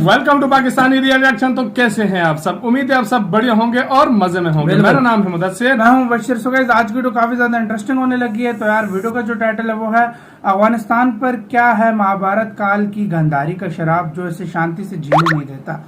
Welcome to Pakistani reaction. तो कैसे हैं आप सब? उम्मीद है आप सब बढ़िया होंगे और मजे में होंगे। मेरा नाम है मुदस्सिर, मैं हूं बशीर। सो गाइस, आज की वीडियो काफी ज्यादा इंटरेस्टिंग होने लगी है। तो यार, वीडियो का जो टाइटल है वो है अफगानिस्तान पर क्या है महाभारत काल की गांधारी का शराब जो इसे शांति से जीने नहीं देता।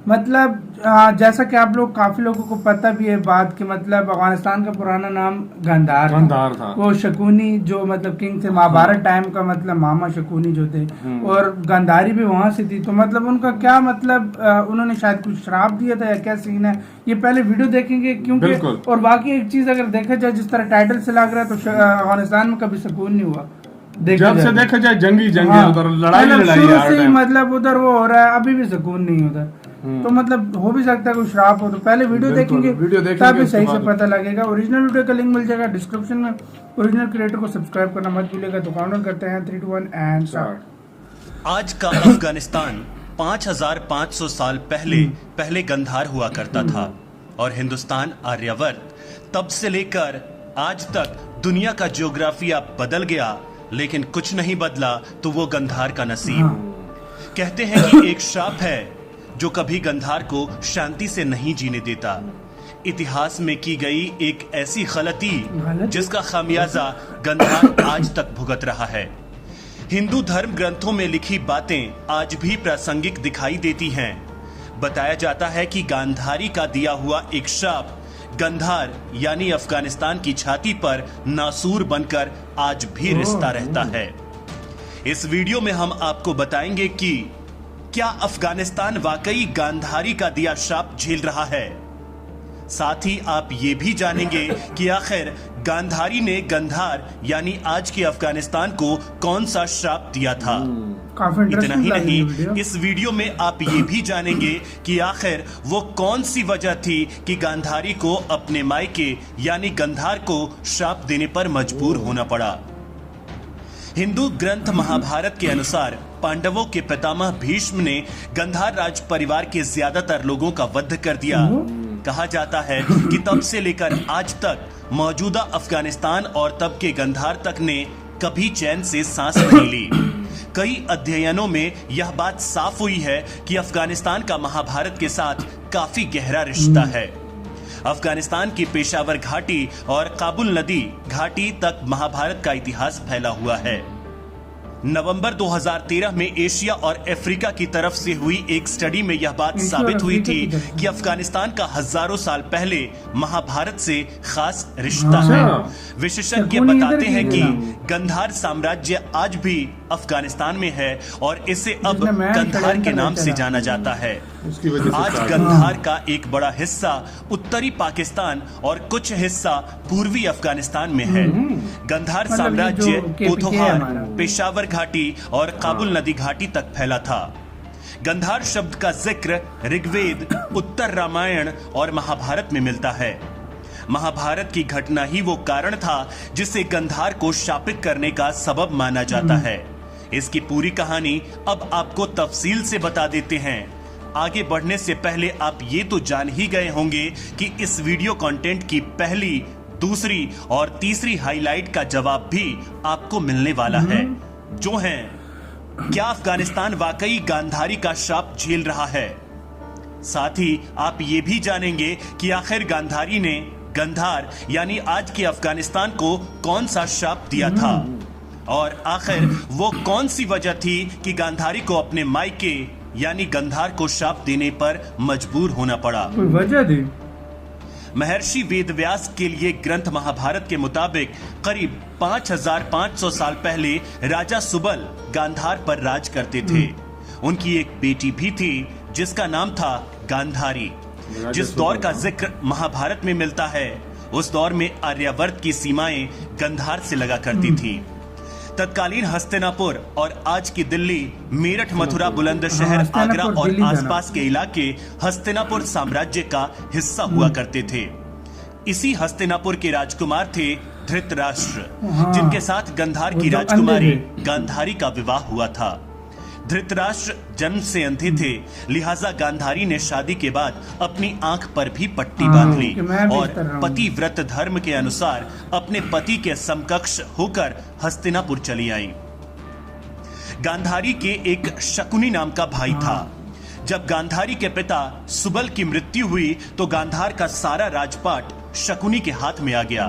मतलब जैसा कि आप लोग काफी लोगों को पता भी है बात कि मतलब अफगानिस्तान का पुराना नाम गांधार था। वो शकुनी जो मतलब किंग थे महाभारत टाइम का, मतलब मामा शकुनी जो थे, और गांधारी भी वहां से थी। तो मतलब उनका क्या मतलब उन्होंने शायद कुछ श्राप दिया था या क्या सीन है, ये पहले वीडियो देखेंगे क्योंकि। और बाकी एक चीज अगर देखा जाए, जिस तरह टाइटल से लग रहा है तो अफगानिस्तान में कभी सुकून नहीं हुआ। जब से देखा जाए जंगी उधर लड़ाई मतलब उधर वो हो रहा है, अभी भी सुकून नहीं उधर। तो मतलब हो भी सकता है कोई श्राप हो। तो पहले वीडियो देखेंगे तभी सही से पता लगेगा। ओरिजिनल वीडियो का लिंक मिल जाएगा डिस्क्रिप्शन में। ओरिजिनल क्रिएटर को सब्सक्राइब करना मत भूलिएगा। तो काउंट करते हैं 3, 2, 1 एंड स्टार्ट। आज का अफगानिस्तान 5500 साल पहले गंधार हुआ करता था और हिंदुस्तान आर्यवर्त। तब से लेकर आज तक दुनिया का ज्योग्राफिया बदल गया, लेकिन कुछ नहीं बदला तो वो गंधार का नसीब। कहते हैं कि एक श्राप है जो कभी गंधार को शांति से नहीं जीने देता। इतिहास में की गई एक ऐसी गलती जिसका खामियाजा गंधार आज तक भुगत रहा है। हिंदू धर्म ग्रंथों में लिखी बातें आज भी प्रासंगिक दिखाई देती हैं। बताया जाता है कि गांधारी का दिया हुआ एक श्राप गंधार यानी अफगानिस्तान की छाती पर नासूर बनकर आज भी रिश्ता रहता है। इस वीडियो में हम आपको बताएंगे कि क्या अफगानिस्तान वाकई गांधारी का दिया श्राप झेल रहा है। साथ ही आप ये भी जानेंगे कि आखिर गांधारी ने गंधार यानी आज के अफगानिस्तान को कौन सा श्राप दिया था। इतना ही नहीं, इस वीडियो में आप ये भी जानेंगे कि आखिर वो कौन सी वजह थी कि गांधारी को अपने मायके यानी गंधार को श्राप देने पर मजबूर होना पड़ा। हिंदू ग्रंथ महाभारत के अनुसार पांडवों के पितामह भीष्म ने गंधार राज परिवार के ज्यादातर लोगों का वध कर दिया। कहा जाता है कि तब से लेकर आज तक मौजूदा अफगानिस्तान और तब के गंधार तक ने कभी चैन से सांस नहीं ली। कई अध्ययनों में यह बात साफ हुई है कि अफगानिस्तान का महाभारत के साथ काफी गहरा रिश्ता है। अफगानिस्तान की पेशावर घाटी और काबुल नदी घाटी तक महाभारत का इतिहास फैला हुआ है। नवंबर 2013 में एशिया और अफ्रीका की तरफ से हुई एक स्टडी में यह बात साबित हुई थी कि अफगानिस्तान का हजारों साल पहले महाभारत से खास रिश्ता है। विशेषज्ञ बताते हैं कि गंधार साम्राज्य आज भी अफगानिस्तान में है और इसे अब गंधार के नाम से जाना जाता है। आज गंधार का एक बड़ा हिस्सा उत्तरी पाकिस्तान और कुछ हिस्सा पूर्वी अफगानिस्तान में है। गंधार साम्राज्य पोथोहार, पेशावर घाटी और काबुल नदी घाटी तक फैला था। गंधार शब्द का जिक्र ऋग्वेद, उत्तर रामायण और महाभारत में मिलता है। महाभारत की घटना ही वो कारण था जिसे गंधार को शापित करने का सबब माना जाता है। इसकी पूरी कहानी अब आपको तफसील से बता देते हैं। आगे बढ़ने से पहले आप ये तो जान ही गए होंगे कि इस वीडियो कंटेंट की पहली, दूसरी और तीसरी हाईलाइट का जवाब भी आपको मिलने वाला है, जो है क्या अफगानिस्तान वाकई गांधारी का श्राप झेल रहा है। साथ ही आप ये भी जानेंगे कि आखिर गांधारी ने गंधार यानी आज के अफगानिस्तान को कौन सा श्राप दिया था और आखिर वो कौन सी वजह थी कि गांधारी को अपने मायके यानी गंधार को श्राप देने पर मजबूर होना पड़ा। कोई वजह थी? महर्षि वेदव्यास के लिए ग्रंथ महाभारत के मुताबिक करीब 5500 साल पहले राजा सुबल गांधार पर राज करते थे। उनकी एक बेटी भी थी जिसका नाम था गांधारी। जिस दौर का जिक्र महाभारत में मिलता है उस दौर में आर्यवर्त की सीमाएं गंधार से लगा करती थी। तत्कालीन हस्तिनापुर और आज की दिल्ली, मेरठ, मथुरा, बुलंदशहर, आगरा और आसपास के इलाके हस्तिनापुर साम्राज्य का हिस्सा हुआ करते थे। इसी हस्तिनापुर के राजकुमार थे धृतराष्ट्र, जिनके साथ गंधार की राजकुमारी गांधारी का विवाह हुआ था। धृतराष्ट्र जन्म से अंधे थे, लिहाजा गांधारी ने शादी के बाद अपनी आंख पर भी पट्टी बांध ली और पतिव्रत धर्म के अनुसार अपने पति के समकक्ष होकर हस्तिनापुर चली आई। गांधारी के एक शकुनी नाम का भाई था जब गांधारी के पिता सुबल की मृत्यु हुई तो गांधार का सारा राजपाट शकुनी के हाथ में आ गया।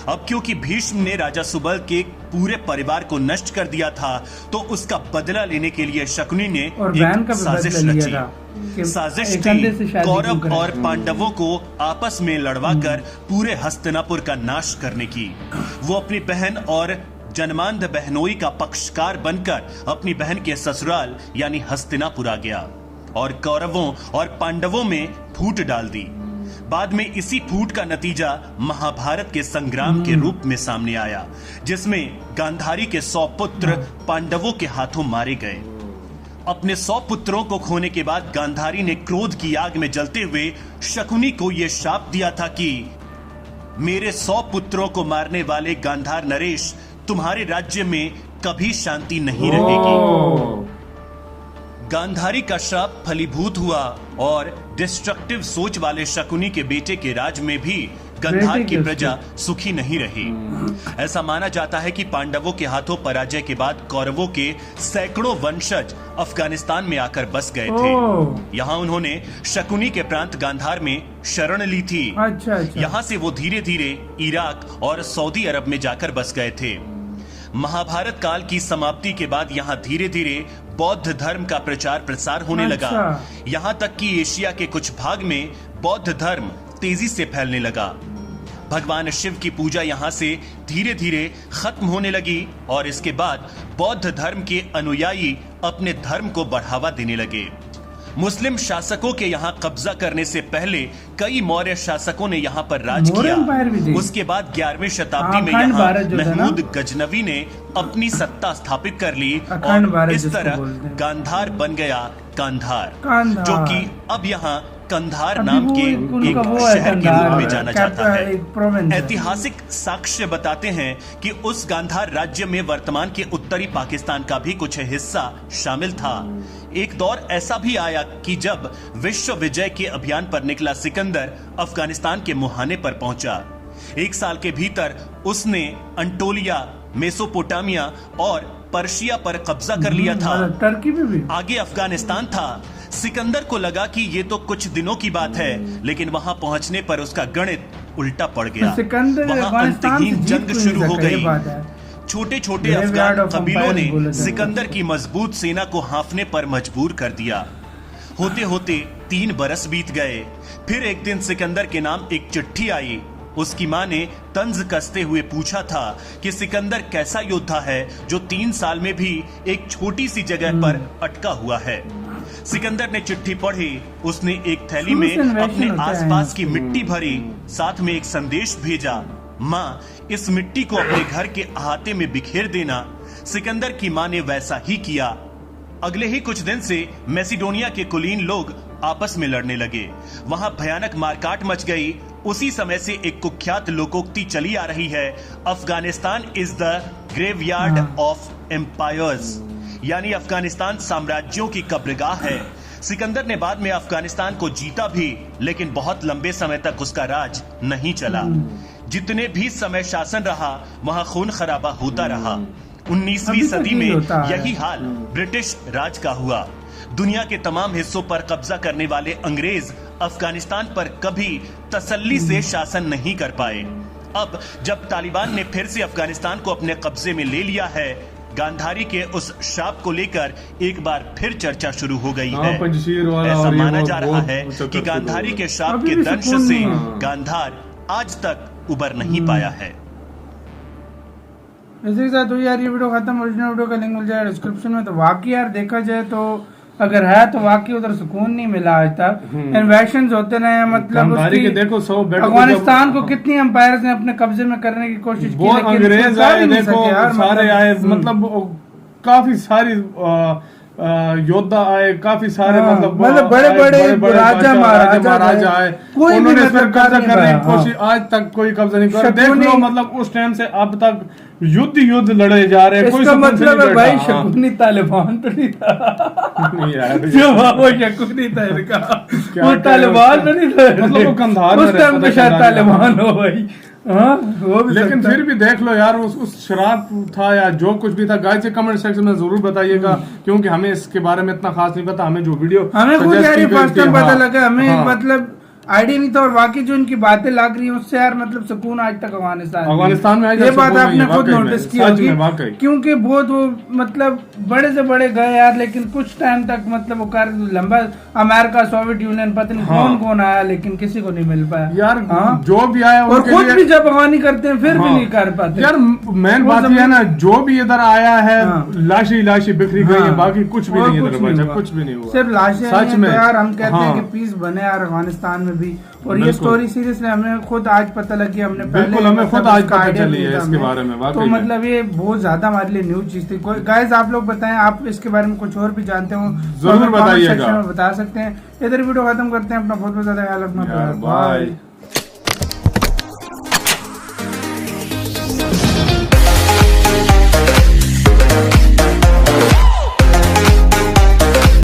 अब क्योंकि भीष्म ने राजा सुबल के पूरे परिवार को नष्ट कर दिया था तो उसका बदला लेने के लिए शकुनी ने एक साजिश रची। साजिश थी कौरव और पांडवों को आपस में लड़वाकर पूरे हस्तिनापुर का नाश करने की। वो अपनी बहन और जन्मांध बहनोई का पक्षकार बनकर अपनी बहन के ससुराल यानी हस्तिनापुर आ गया और कौरवों और पांडवों में फूट डाल दी। बाद में इसी फूट का नतीजा महाभारत के संग्राम के रूप में सामने आया, जिसमें गांधारी के 100 पुत्र पांडवों के हाथों मारे गए। अपने 100 पुत्रों को खोने के बाद गांधारी ने क्रोध की आग में जलते हुए शकुनी को यह शाप दिया था कि मेरे 100 पुत्रों को मारने वाले गांधार नरेश तुम्हारे राज्य में कभी शांति नहीं रहेगी। गांधारी का श्राप फलीभूत हुआ और डिस्ट्रक्टिव सोच वाले शकुनी के बेटे के राज में भी गांधार की प्रजा सुखी नहीं रही। ऐसा माना जाता है कि पांडवों के हाथों पराजय के बाद कौरवों के सैकड़ों वंशज अफगानिस्तान में आकर बस गए थे। यहाँ उन्होंने शकुनी के प्रांत गांधार में शरण ली थी। अच्छा। यहाँ से वो धीरे धीरे इराक और सऊदी अरब में जाकर बस गए थे। महाभारत काल की समाप्ति के बाद यहाँ धीरे धीरे बौद्ध धर्म का प्रचार प्रसार होने लगा। यहाँ तक कि एशिया के कुछ भाग में बौद्ध धर्म तेजी से फैलने लगा। भगवान शिव की पूजा यहाँ से धीरे धीरे खत्म होने लगी और इसके बाद बौद्ध धर्म के अनुयायी अपने धर्म को बढ़ावा देने लगे। मुस्लिम शासकों के यहाँ कब्जा करने से पहले कई मौर्य शासकों ने यहाँ पर राज किया। उसके बाद 11वीं शताब्दी में यहाँ महमूद गजनवी ने अपनी सत्ता स्थापित कर ली और इस तरह गांधार बन गया कांधार, जो कि अब यहाँ कंधार नाम के एक शहर के रूप में जाना जाता है। ऐतिहासिक साक्ष्य बताते हैं कि उस गांधार राज्य में वर्तमान के उत्तरी पाकिस्तान का भी कुछ हिस्सा शामिल था। एक दौर ऐसा भी आया कि जब विश्व विजय के अभियान पर निकला सिकंदर अफगानिस्तान के मुहाने पर पहुंचा। 1 साल के भीतर उसने अंटोलिया, मेसोपोटामिया और पर्शिया पर कब्जा कर लिया था। टर्की में भी आगे अफगानिस्तान था। सिकंदर को लगा कि ये तो कुछ दिनों की बात है, लेकिन वहां पहुंचने पर उसका गणित उल्टा पड़ गया। वहां अंतहीन जंग शुरू हो गई। छोटे छोटे अफगान कबीलों ने सिकंदर की मजबूत सेना को हाँफने पर मजबूर कर दिया। होते होते 3 बरस बीत गए। फिर एक दिन सिकंदर के नाम एक चिट्ठी आई। उसकी मां ने तंज कसते हुए पूछा था कि सिकंदर कैसा योद्धा है जो 3 साल में भी एक छोटी सी जगह पर अटका हुआ है। सिकंदर ने चिट्ठी पढ़ी। उसने एक थैली में अपने आसपास की मिट्टी भरी, साथ में एक संदेश भेजा, माँ इस मिट्टी को अपने घर के अहाते में बिखेर देना। सिकंदर की माँ ने वैसा ही किया। अगले ही कुछ दिन से मैसिडोनिया के कुलीन लोग आपस में लड़ने लगे। वहां भयानक मारकाट मच गई। उसी समय से एक कुख्यात लोकोक्ति चली आ रही है, Afghanistan is the graveyard of empires, यानी अफगानिस्तान साम्राज्यों की कब्रगाह है। सिकंदर ने बाद में अफगानिस्तान को जीता भी, लेकिन बहुत लंबे समय तक उसका राज नहीं चला। जितने भी समय शासन रहा वहां खून खराबा होता रहा। 19वीं सदी में यही हाल ब्रिटिश राज का हुआ। दुनिया के तमाम हिस्सों पर कब्जा करने वाले अंग्रेज अफगानिस्तान पर कभी तसल्ली से शासन नहीं कर पाए। अब जब तालिबान ने फिर से अफगानिस्तान को अपने कब्जे में ले लिया है, गांधारी के उस शाप को लेकर एक बार फिर चर्चा शुरू हो गई है। ऐसा माना जा रहा है कि गांधारी के शाप के दंश से गांधार आज तक उबर नहीं पाया है। इसी के साथ यार ये वीडियो खत्म। ओरिजिनल वीडियो का लिंक मिल जाएगा डिस्क्रिप्शन में। तो वाकई यार देखा जाए तो अगर है तो वाकई उधर सुकून नहीं मिला आज तक। इन्वेशंस होते रहे, मतलब देखो अफगानिस्तान को कितनी एम्पायर्स ने अपने कब्जे में करने की कोशिश की, अंग्रेज आए, देखो सारे आए, मतलब काफी सारी योद्धा आए, काफी सारे मतलब बड़े बड़े राजा महाराजा आए, कोई भी मतलब कब्जा करने की कोशिश आज तक कोई कब्जा नहीं कर। देख लो मतलब उस टाइम से अब तक युद्ध लड़े जा रहे हैं। इसका मतलब है भाई शकुनी तालिबान तो नहीं था। जो वो शकुनी था इनका, वो तालिबान तो नहीं था, मतलब वो कंधार उस टाइम पे शायद तालिबान हो भाई। हाँ, वो भी लेकिन सकता है। फिर भी देख लो यार, उस शराब था या जो कुछ भी था, गाइस कमेंट सेक्शन में जरूर बताइएगा, क्योंकि हमें इसके बारे में इतना खास नहीं पता। हमें जो वीडियो हमें खुद suggest यार की गई फर्स्ट थी, टाइम पता हाँ, लगा, हमें हाँ। मतलब आइडिया नहीं था, और वाकई जो इनकी बातें लग रही हैं उससे यार मतलब सुकून आज तक अफगानिस्तान में आज ये तक बात सुकून नहीं आपने है, खुद वाकई में, नोटिस की सच होगी, में, वाकई। क्योंकि बहुत वो मतलब बड़े से बड़े गए यार, लेकिन कुछ टाइम तक मतलब वो कर लंबा, अमेरिका, सोवियत यूनियन, पता नहीं हाँ। कौन कौन आया, लेकिन किसी को नहीं मिल पाया यार हाँ। जो भी आया और उनके खुद लिए- भी जब अफगानी करते हैं फिर भी हाँ। नहीं कर पाते यार मेन वो बात ये है ना, जो भी इधर आया है हाँ। लाशी लाशी बिखरी गई है, हाँ। बाकी कुछ भी और नहीं कुछ इधर नहीं बचा, हुआ। कुछ भी नहीं हुआ, सिर्फ लाशें सच हैं, में। तो यार हम कहते हैं हाँ। कि पीस बने यार अफगानिस्तान में भी। और ये बिल्कुल। स्टोरी सीरियसली हमें खुद आज पता लगी, हमने पहले बिल्कुल, हमें खुद मतलब आज इसका पता idea चली नहीं है था इसके हमें। बारे में, वाकई तो में। मतलब ये बहुत ज्यादा हमारे लिए न्यूज चीज थी। गाइस आप लोग बताएं, आप इसके बारे में कुछ और भी जानते हो तो जरूर हमें comment बताइएगा। section में बता सकते हैं। इधर वीडियो खत्म करते हैं, अपना बहुत बहुत ज्यादा ख्याल रखना। यार, बाय।